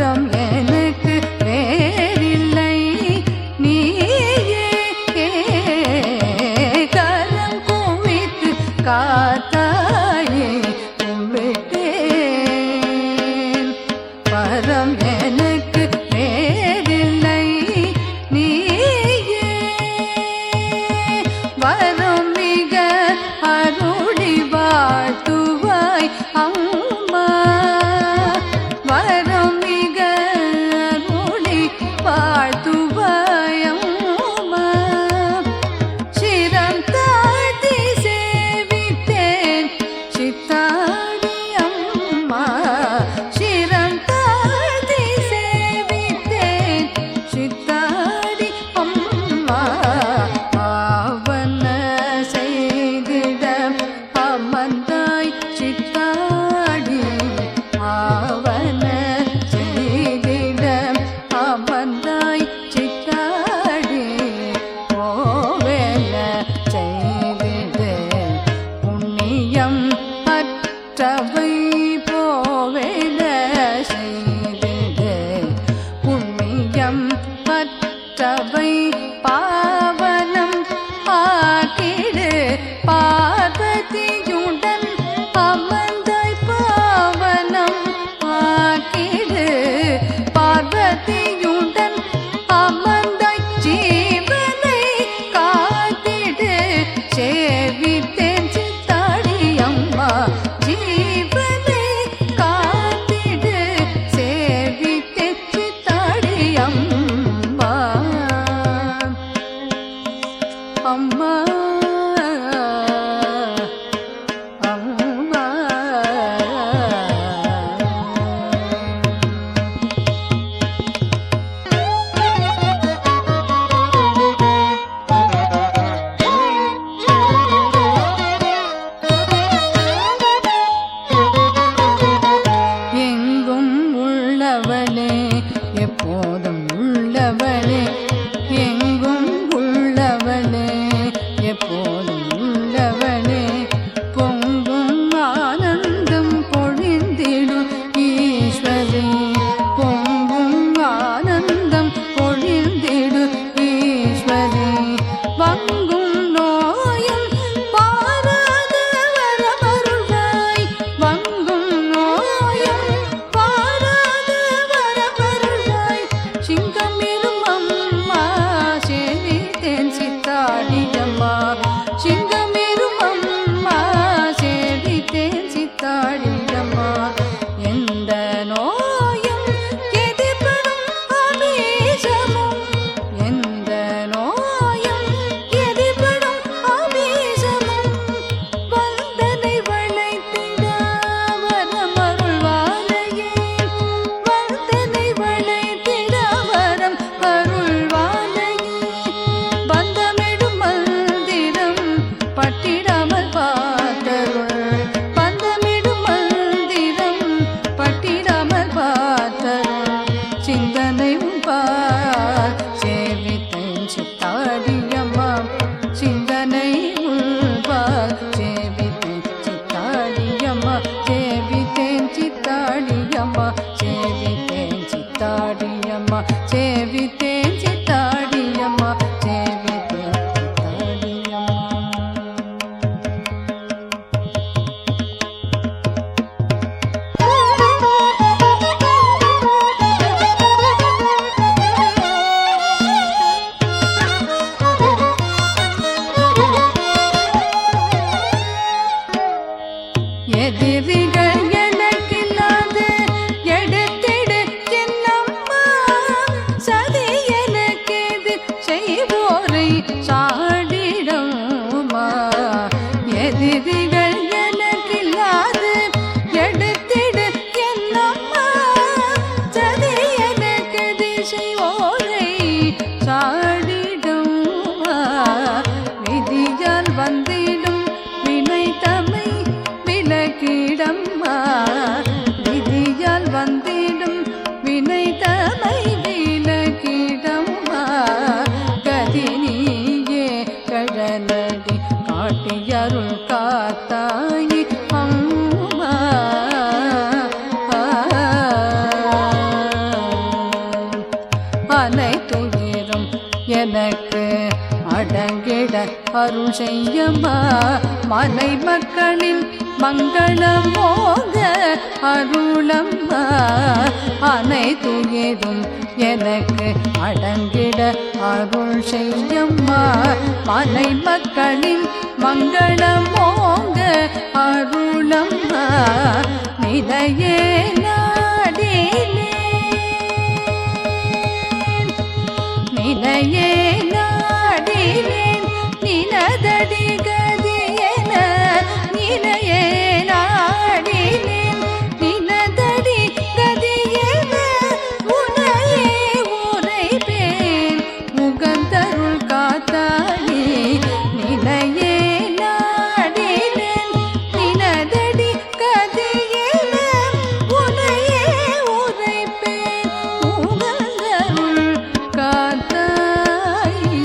வரம் எனக்கு வேறில்லை நீயே கரம் குவித்து காத்தாயே கும்பிட்டேன் வரம் எனக்கு வேறில்லை நீயே வரம் மிக அருளி வாழ்த்துவாய் அம்மா வரம் மிக அருளி வாழ்த்துவாய் அம்மா சிரம் தாழ்த்தி சேவித்தேன் சித்தாடி அம்மா சிரம் தாழ்த்தி சேவித்தேன் சித்தாடி அம்மா ஆவன செய்திட அமர்ந்தாய் சித்தாடி ஆவன செய்திட அமர்ந்தாய் சித்தாடி போவேல செய்திட புண்ணியம் அற்றவை போவேல செய்திட புண்ணியம் அற்றவை பாவனம் ஆக்கிடு பார்வதியுடன் அமர்ந்தாய் பாவனம் ஆக்கிடு பார்வதியுடன் அமர்ந்தாய் ஜீவனை காத்திடு சேவித்தேன் சித்தாடி அம்மா ஜீவனை காத்திடு சேவித்தேன் சித்தாடி அம்மா அம்மா அம்மா எங்கும் உள்ளவளே எப்போதும் உள்ளவளே எங்கும் உள்ளவளே எப்போதும் உள்ளவளே பொங்கும் ஆனந்தம் பொழிந்திடும் ஈஸ்வரி பொங்கும் ஆனந்தம் பொழிந்திடும் ஈஸ்வரி வங்கும் நோயும் பாராத வரமருள்வாய் வங்கும் நோயும் பாராத வரமருள்வாய் சிங்கமிரும் அம்மா சேவித்தேன் சித்தாடியம்மா சிங்கமிரும் அம்மா சேவித்தேன் சித்தாடியம்மா எந்த நோயும் எதிர்படும் அமீசமும் எந்த நோயும் எதிர்படும் அமீசமும் வந்தனை வளைத்திட வரமருள்வாளையே வந்தனை வளைத்திட வரம் அருள்வாளையே பந்தமிடும் மந்திரம் பட்டிடாமல் பார்த்தருள் பந்தமிடும் மந்திரம் பட்டிடாமல் பார்த்தருள் சிந்தனை உள்பார் சேவித்தேன் சித்தாடியம்மா சிந்தனை உள்பார் சேவித்தேன் சித்தாடியம்மா சேவித்தேன் சித்தாடியம்மா சேவித்தேன் சித்தாடியம்மா சேவித்தேன் சித்தாடியம்மா சேவித்தேன் சித்தாடியம்மா எதிரிகள் எனக்கில்லாத எடுத்திடு என்னம்மா எனக்கு அடங்கிட அருள் செய்யம்மா மலை மக்களின் மங்களம் மோக அருளம்மா அனைத்தும் ஏதும் எனக்கு அடங்கிட அருள் செய்யம்மா மலை மக்களின் மங்களம் மோக அருளம்மா நிலையே நாடினேன் நிலையே நாடினேன் நினதடி கதியென நிலையே நாடினேன் நினதடி கதியென உனையே உரைப்பேன் முகந்தருள் காத்தாயே நிலையே நாடினேன் நினதடி கதியென உனையே உரைப்பேன் முகந்தருள் காத்தாயி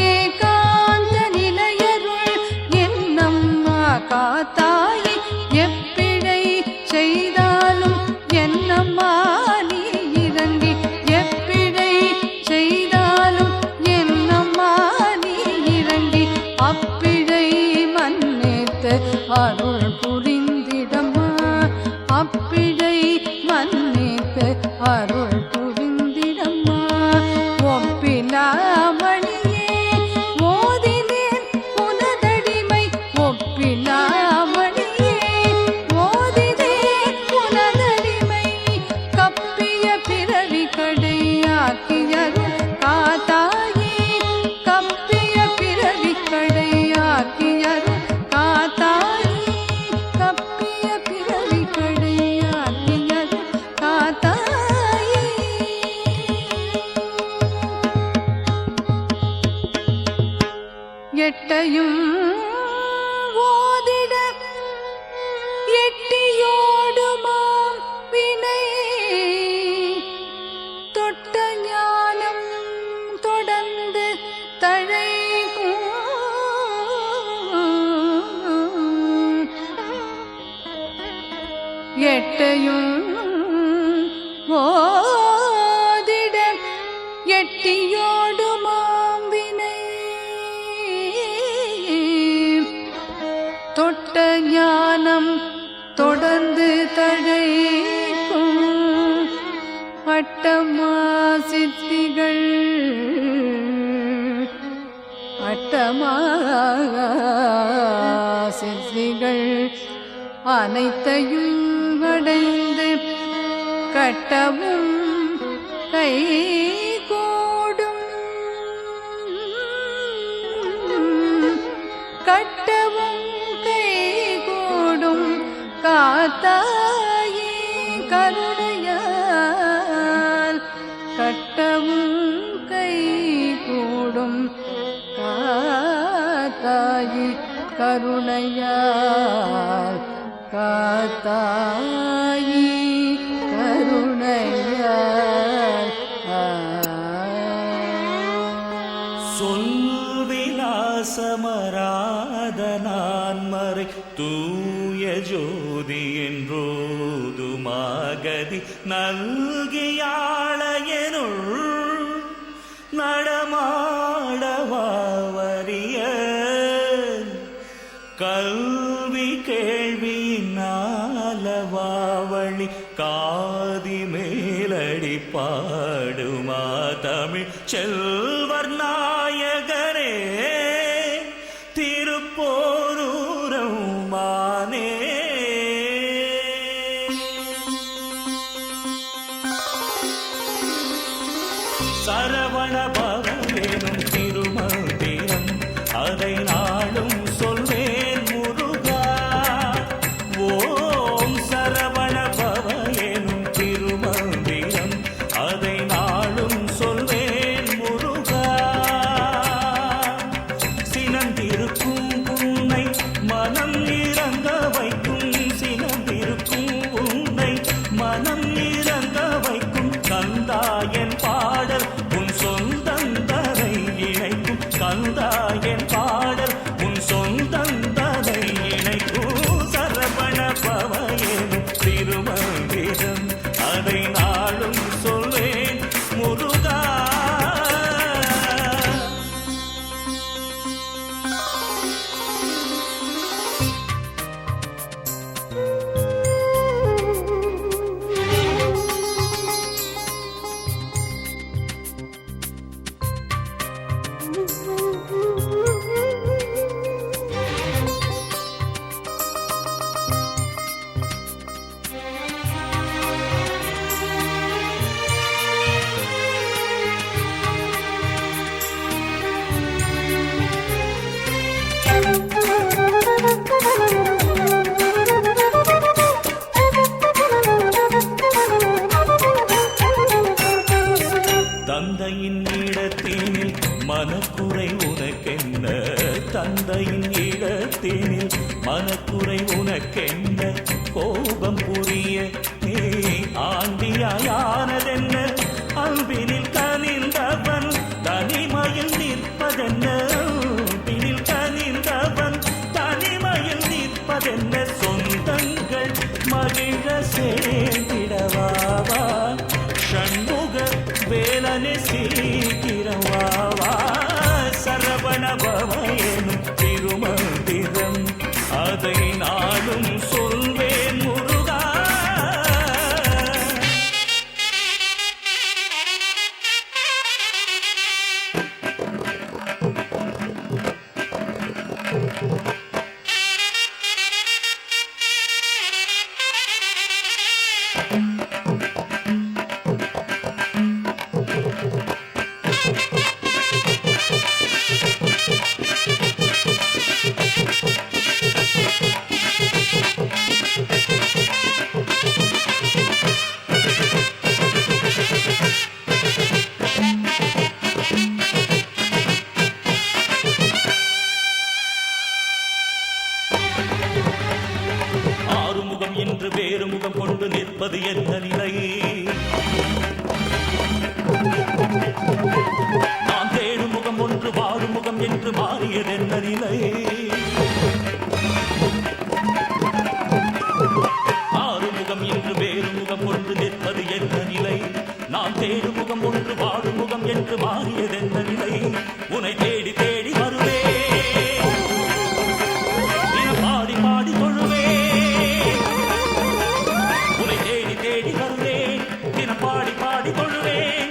ஏகாந்த நிலையருள் என்னம்மா காத்தாயி எப்பிழை செய்தாலும் என்னம்மா நீ இறங்கி எப்பிழை செய்தாலும் என்னம்மா நீ இறங்கி அப்பிழை மன்னித்து அருள் புரிந்திடம்மா அப்பிழை மன்னித்து அருள் புரிந்திடம்மா ஒப்பிலாமணியே ஓதினேன் உனதடிமை ஒப்பிலாமணியே ஓதினேன் உனதடிமை கப்பிய பிறவி கடையாக்கியருள் காத்தாயே கப்பிய பிறவி கடையாக்கியருள் காத்தாயே கப்பிய பிறவி கடையாக்கியருள் காத்தாயே எட்டையும் ஓதிட எட்டியோடுமாம் வினை தொட்ட ஞானம் தொடர்ந்து தழைக்கும் எட்டையும் ஓதிட எட்டியோடுமாம் வினை தொட்ட ஞானம் தொடர்ந்து தழைக்கும் அட்டமா சித்திகள் அட்டமா சித்திகள் அனைத்தையும் அடைந்து கட்டவும் கை கூடும் கட்டவும் கை கூடும் காத்தாயே கருணையால் கட்டவும் கை கூடும் காத்தாயே கருணையால் காத்தாயே கருணையால் சொல்விலாசமராத நான்மறை தூய ஜோதி என்றோதுமாகதி நல்கியாளையனுள் நடமாடவாவரிய கல்வி கேள்வியினாலவாவழி காதி மேலடி பாடுமா தமிழ் செல்வர் நாயகரே திருப்போரூரம் மானே. சரவண பவனேனும் திருமந்திரம் அதை நாளும் சொல்வேன் முருகா. ஓம் சரவண பவனேனும் திருமந்திரம் அதை நாளும் சொல்வேன் முருகா. சினந்திருக்கும் உன்னை மனம் இறங்க வைக்கும், சினந்திருக்கும் உன்னை மனம் இறங்க வைக்கும் கந்தா என் பாடல் உன் சொந்தந்தரை இணைக்கும், கந்தா என் பாடல் உன் சொந்தந்தரை இணைக்கும். சரவண பவயேனும் திருமந்திரம் அதை நாளும் சொல்வேன் முருகா. தந்தையின் இடத்தினில் மனக்குறை உனக்கென்ன, தந்தையின் இடத்தினில் மனக்குறை உனக்கென்ன, கோபம் புரிய நீ ஆண்டியாயானதென்ன, அன்பினில் கனிந்தவன் தனிமையில் நிற்பதென்ன, அன்பினில் கனிந்தவன் தனிமையில் நிற்பதென்ன, சொந்தங்கள் மகிழ சேர்ந்திடவாவா ஷண்முக வேலனே சீக்கிரவாவா. சரவண பவயேனும் திருமந்திரம் அதை நாளும் சொல்வேன் முருகா. ஆறுமுகம் என்று வேறு முகம் கொண்டு நிற்பது என்ன நிலை? நான் தேடும் முகம் ஒன்று வாழும் முகம் என்று மாறியது என்ன நிலை? ஆறுமுகம் என்று வேறு முகம் கொண்டு நிற்பது என்ன நிலை? நான் தேடும் முகம் ஒன்று வாழும் முகம் என்று மாறியது என்ன நிலை? உன்னை தேடி தேடி வருவே, பாடி பாடி தொழுவே, உன்னை தேடி தேடி வருவேன், தினம் பாடி பாடி தொழுவேன்.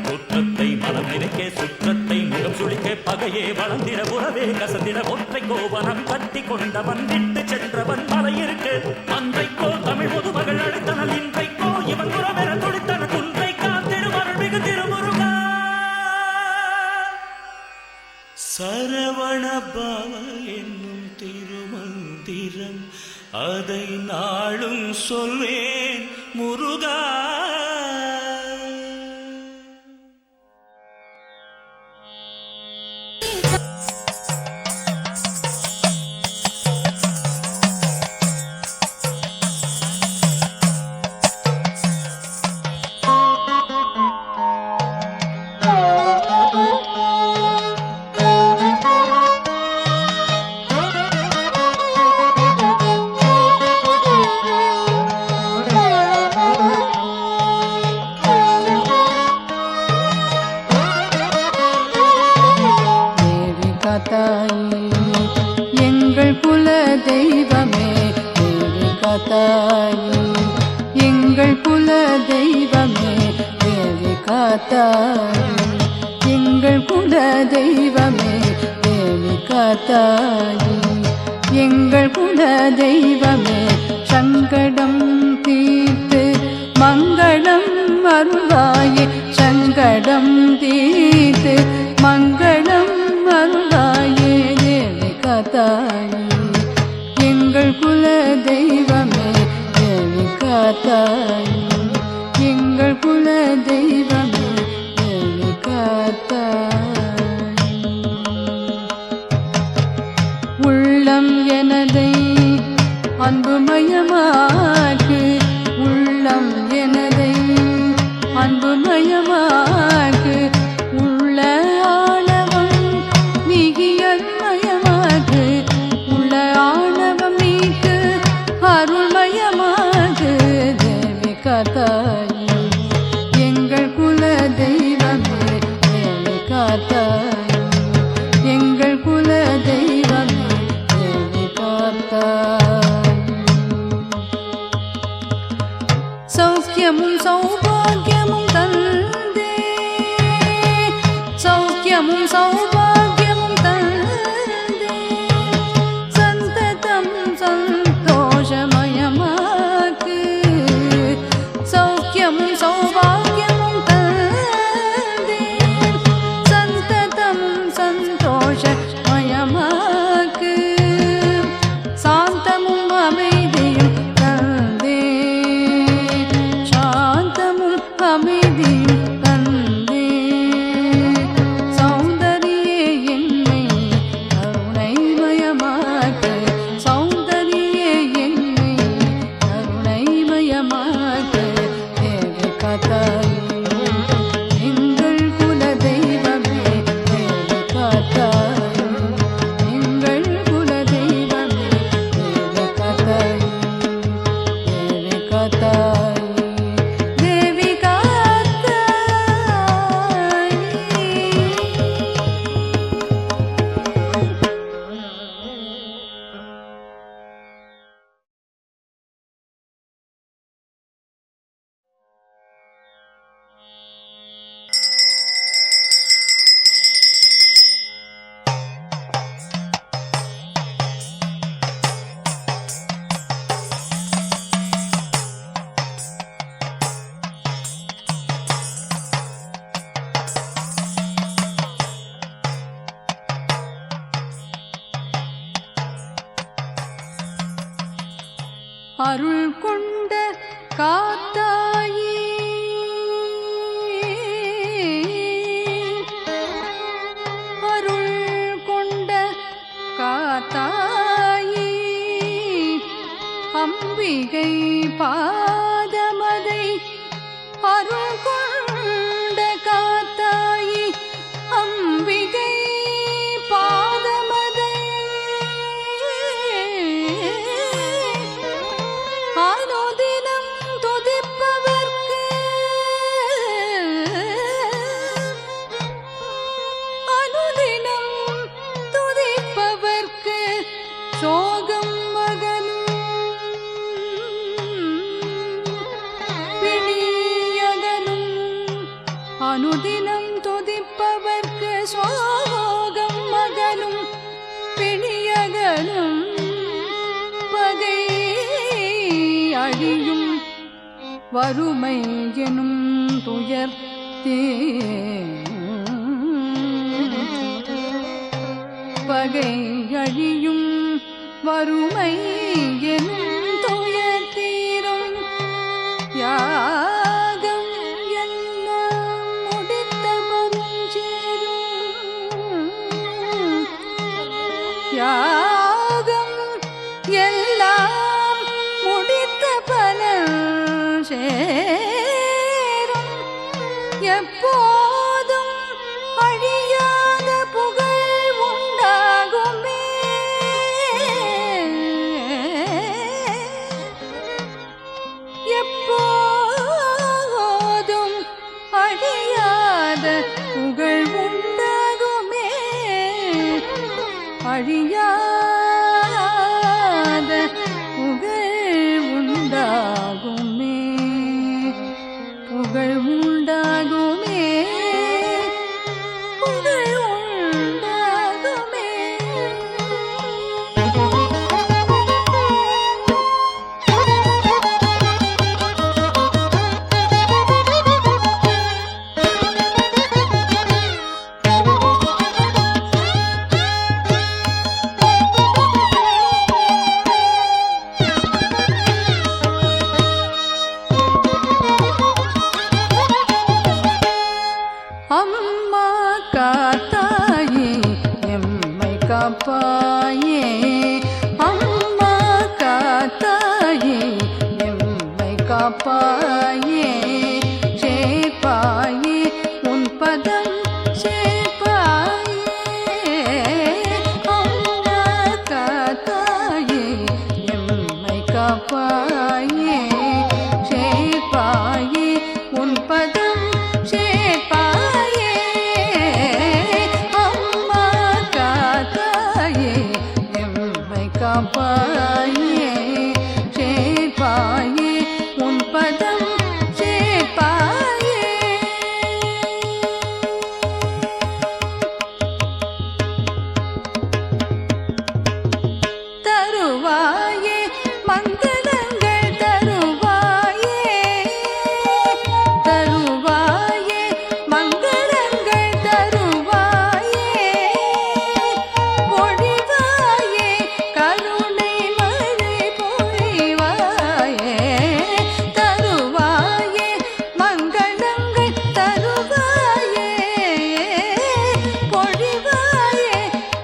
குற்றத்தை மனம் நினைக்க, சுற்றத்தை முகம் சுழிக்க, பகையே வளர்ந்திட உறவே கசந்திட, ஒற்றை கோவனம் கட்டி கொண்டவன் விட்டு சென்றவன் மலையிருக்கு. அன்றைக்கோ தமிழ் முதுமகள் அழைத்தனல், இன்றைக்கோ இவன் உறவென துடித்தன, குன்றை காத்திடும் அருள்மிகு திருமுருகா. சரவண பவ என்னும் திருமந்திரம் அதை நாளும் சொல்வேன் முருகா. குல தெய்வமே தேவி காத்தாயி, எங்கள் குல தெய்வமே தேவி காத்தாயி, எங்கள் குல தெய்வமே சங்கடம் தீர்த்து மங்களம் அருள்வாயே, சங்கடம் தீர்த்து மங்களம் அருள்வாயே தேவி காத்தாயி, எங்கள் குல தெய்வமே தேவி காத்தாயி, எங்கள் குல தெய்வமே தேவி காத்தாயி. உள்ளம் எனதை அன்புமயமாக்கு, உள்ளம் எனதை அன்புமயமாக்கு, உள்ள ஆணவம் நீகியமயமாக்கு, உள்ள ஆணவம் நீக்கு அருள்மயமாக்கு தேவி காத்தாயி, எங்கள் குல தெய்வமே தேவி காத்தாயி, எங்கள் குல தெய்வமே தேவி காத்தாயி. சௌக்கியமும் சௌபாகியமும் தந்தே, சௌக்கியமும் சௌபாகியமும் தந்தே, சந்ததம் சந்தோஷமயமாக்கு, சௌக்கியமும் சௌபாகியமும் தந்தே, சந்ததம் சந்தோஷமயமாக்கு, சாந்தமும் அமைதியும் தந்தே, சாந்தமும் அமைதியும் தந்தே, சௌந்தரியே என்னை கருணைமயமாக்கு, சௌந்தரியே என்னை கருணைமயமாக்கு தேவி காத்தாயி, எங்கள் குல தெய்வமே தேவி காத்தாயி, எங்கள் குல தெய்வமே தேவி காத்தாயி, தேவி காத்தாயி, தேவி காத்தாயி. அருள் கொண்ட காத்தாயி, அருள் கொண்ட காத்தாயி, அம்பிகை பாதமதை அருள் கொண்ட காத்தாயி, அம்பிகை பாதமதை அனுதினம் துதிப்பவர்க்கு, அனுதினம் துதிப்பவர்க்கு சோகம் மகனும் பிணியகனும், அனுதினம் துதிப்பவர்க்கு சோகம் மகனும் பிணியகனும், பகை அழியும் வறுமை எனும் துயர் பகை அழியும் வறுமை எனும் துயர் தீரும், யாகம் எல்லாம் முடித்தவரும் சேரும், யாகம் எல்லாம் முடித்த பலன் சேரும், எப்போதும் அழியாத புகழ் உண்டாகுமே, எப்போதும் அழியாத புகழ் உண்டாகுமே, அழியாத புகழ் உண்டாகுமே. சேர்ப்பாயே உன் பதம் சேர்ப்பாயே அம்மா காத்தாயே எம்மை காப்பாயே சேர்ப்பாயே உன் பதம் சேர்ப்பாயே அம்மா காத்தாயே எம்மை காப்பாயே சேர்ப்பாயே உன் பதம் சேர்ப்பாயே தருவாயே மங்களங்கள் தருவாயே தருவாயே மங்களங்கள் தருவாயே பொழிவாயே கருணை மழை பொழிவாயே தருவாயே மங்களங்கள் தருவாயே பொழிவாயே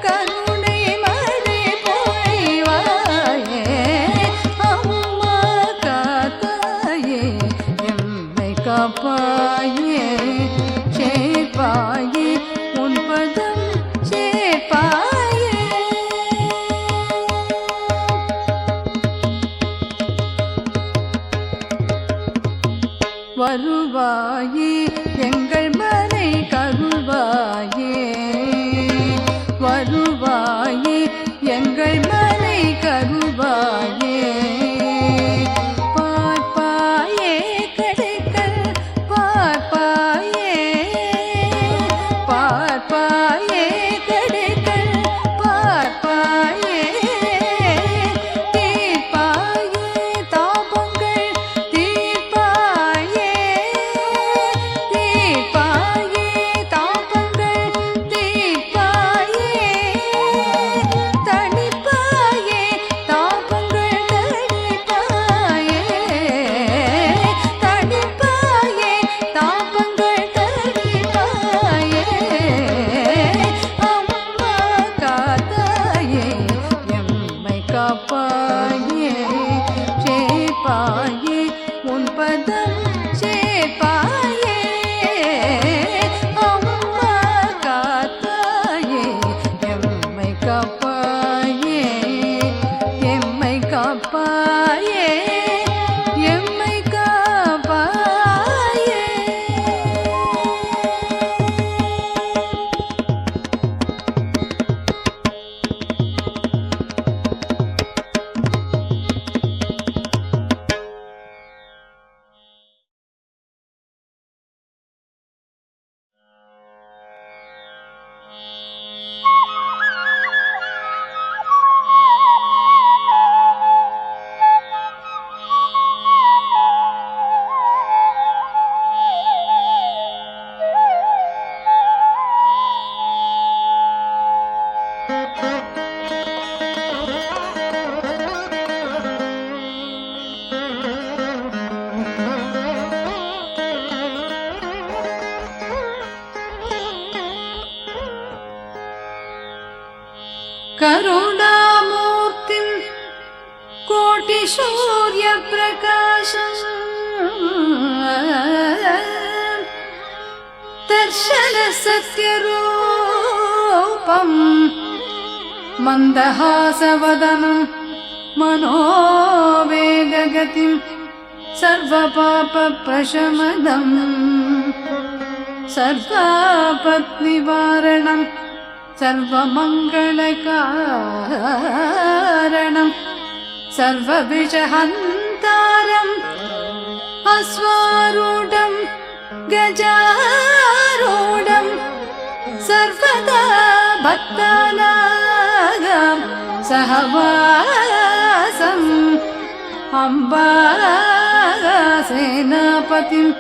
கருணை மழை பொழிவாயே அம்மா காத்தாயே எம்மை காப்பாயே சேர்ப்பாயே உன் பதம் சேர்ப்பாயே வருவாயே எங்கள் மனை கருள்வாயே வருவாயே எங்கள் மனை கருள்வாயே பார்ப்பாயே கடைக்கல் பார்ப்பாயே பார்ப்பாயே கடைக்கல் பார்ப்பாயே தீர்ப்பாயே தாபங்கள் தீர்ப்பாயே தீர்ப்பாயே தாபங்கள் தீர்ப்பாயே தணிப்பாயே தாபங்கள் தணிப்பாயே தணிப்பாயே தாபங்கள் தணிப்பாயே அம்மா காத்தாயே எம்மை காப்பாயே சேர்ப்பாயே உன் பதம் சேர்ப்பாயே அம்மா காத்தாயே எம்மை காப்பாயே எம்மை காப்பாயே எம்மை காப்பாயே करुणामूर्तिं कोटिसूर्यप्रकाशम् दर्शनसत्यरूपं मन्दहासवदनं मनोवेगगतिं सर्वपापप्रशमनम् सर्वापत्निवारणं सर्वमङ्गलकारणं सर्वविषहन्तारम् अश्वारूढं गजारूढं सर्वदा भक्तानां सहवासम् अम्बासेनापतिम्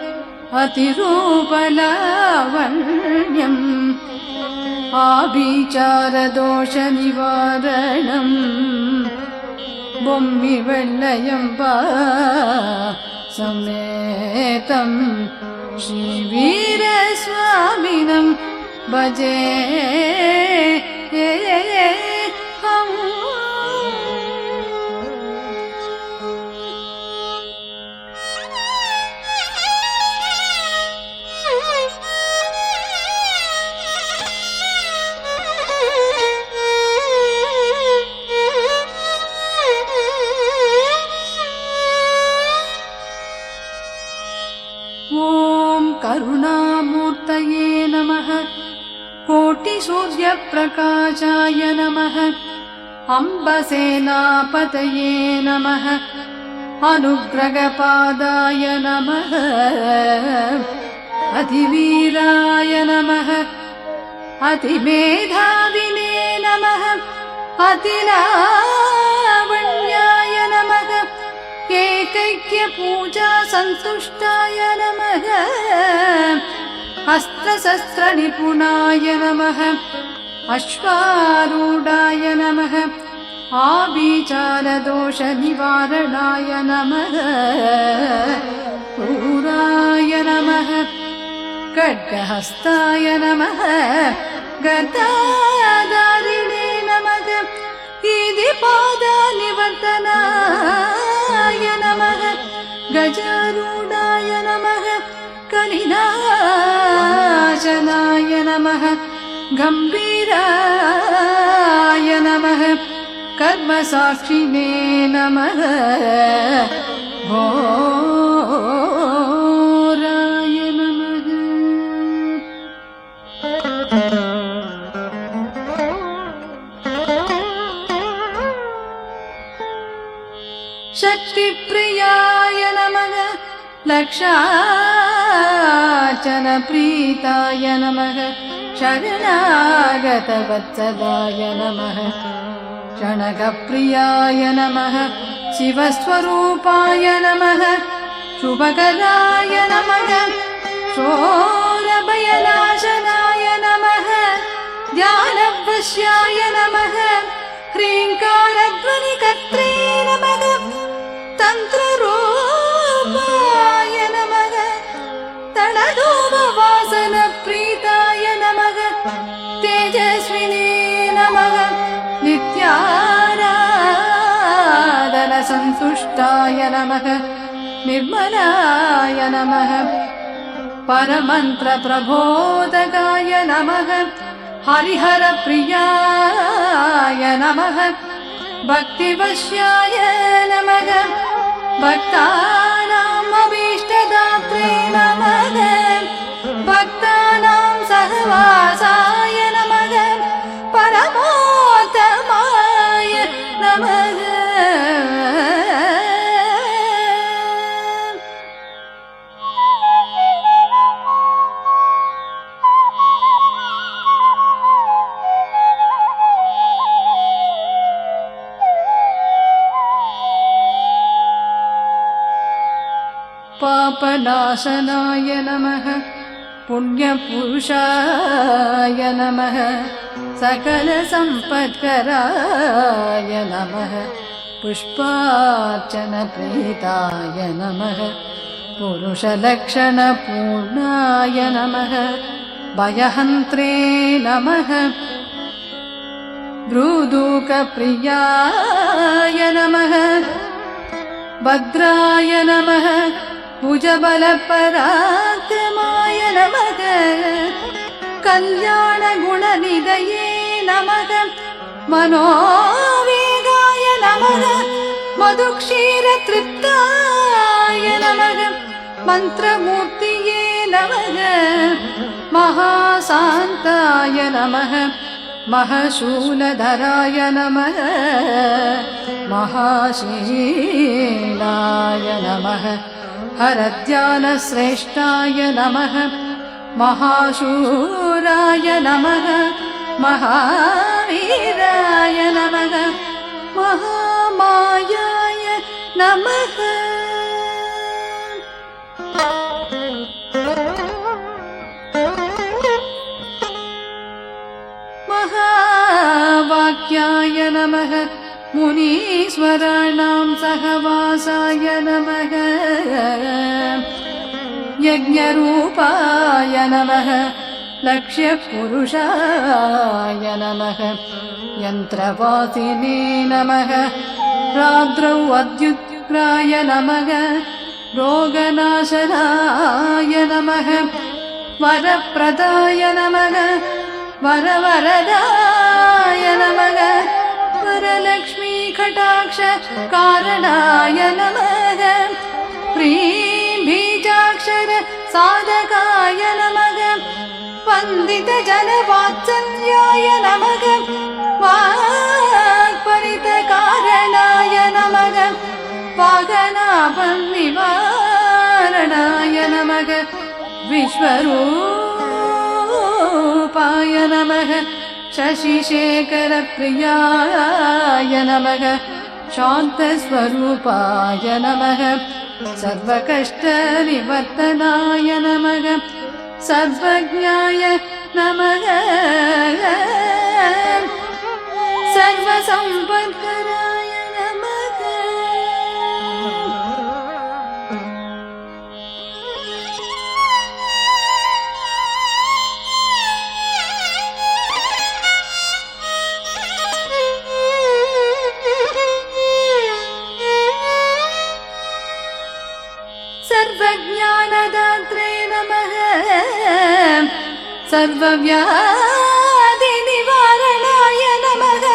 अतिरूपलावण्यम् आभिचारदोषनिवारणम् बोम्मिवेल्लयम्बा समेतं श्रीवीरस्वामिनं भजे ॐ करुणामूर्तये नमः। कोटिसूर्यप्रकाशाय नमः। अम्बसेनापतये नमः। अनुग्रहपादाय नमः। अधिवीराय नमः। अतिमेधाविने नमः। अतिलावण्याय नमः। एकैक्यपूजा सन्तुष्टाय नमः। अस्त्रशस्त्रनिपुणाय नमः। अश्वारूढाय नमः। आभिचारदोषनिवारणाय नमः। क्रूराय नमः। खड्गहस्ताय नमः। गदाधारिणे नमः। ईदिपादनिवर्तनाय नमः। गजारूढाय नमः। कलिनाशनाय नमः। गम्भीराय नमः। कर्मसाक्षिणे नमः। घोराय नमः। शक्तिप्रियाय नमः। लक्षार्चनप्रीताय नमः। शरणागतवत्सलाय नमः। क्षणकप्रियाय नमः। शिवस्वरूपाय नमः। शुभकराय नमः। शोरभयनाशनाय नमः। ध्यानवश्याय नमः। ह्रीङ्कारध्वनिकर्त्रे नमः। तन्त्ररूपाय नमः। तणधूमवासनप्रीताय नमः। तेजस्विने नमः। नित्याराधनसन्तुष्टाय नमः। निर्मलाय नमः। परमन्त्रप्रबोधकाय नमः। हरिहरप्रियाय नमः। भक्तिवश्याय नमः। भक्तानाम् अभीष्टदात्रे नमः। भक्तानां सहवासाय नमः। परमोत्तमाय नमः। पापनाशनाय नमः। पुण्यपुरुषाय नमः। सकलसम्पत्कराय नमः। पुष्पार्चनप्रीताय नमः। पुरुषलक्षणपूर्णाय नमः। भयहन्त्रे नमः। भ्रूदूकप्रियाय नमः। भद्राय नमः। भुजबलपराक्रमाय नमः। कल्याणगुणनिधये नमः। मनोवेगाय नमः। मधुक्षीरतृप्ताय नमः। मन्त्रमूर्तिये नमः। महाशान्ताय नमः। महशूलधराय नमः। महाशीलाय नमः। हरध्यानश्रेष्ठाय नमः। महाशूराय नमः। महावीराय नमः। महामायाय नमः। महावाक्याय नमः। मुनीश्वराणां सहवासाय नमः। यज्ञरूपाय नमः। लक्ष्यपुरुषाय नमः। यन्त्रवासिने नमः। रात्रौ अद्युग्राय नमः। रोगनाशनाय नमः। वरप्रदाय नमः। वरवरदाय नमः। वरलक्ष्मी कटाक्ष कारणाय नमः। प्रीं बीजा बीजाक्षर साधकाय नमः वन्दित जनवात्सल्याय नमः वाक्परितकारणाय नमः वागनापन्निवारणाय नमः विश्वरूपाय नमः शशिशेखरप्रियाय नमः शान्तस्वरूपाय नमः सर्वकष्टनिवर्तनाय नमः सर्वज्ञाय नमः सर्वसम्पत्कराय नमः सर्वज्ञानदात्रे नमः सर्वव्यापकाय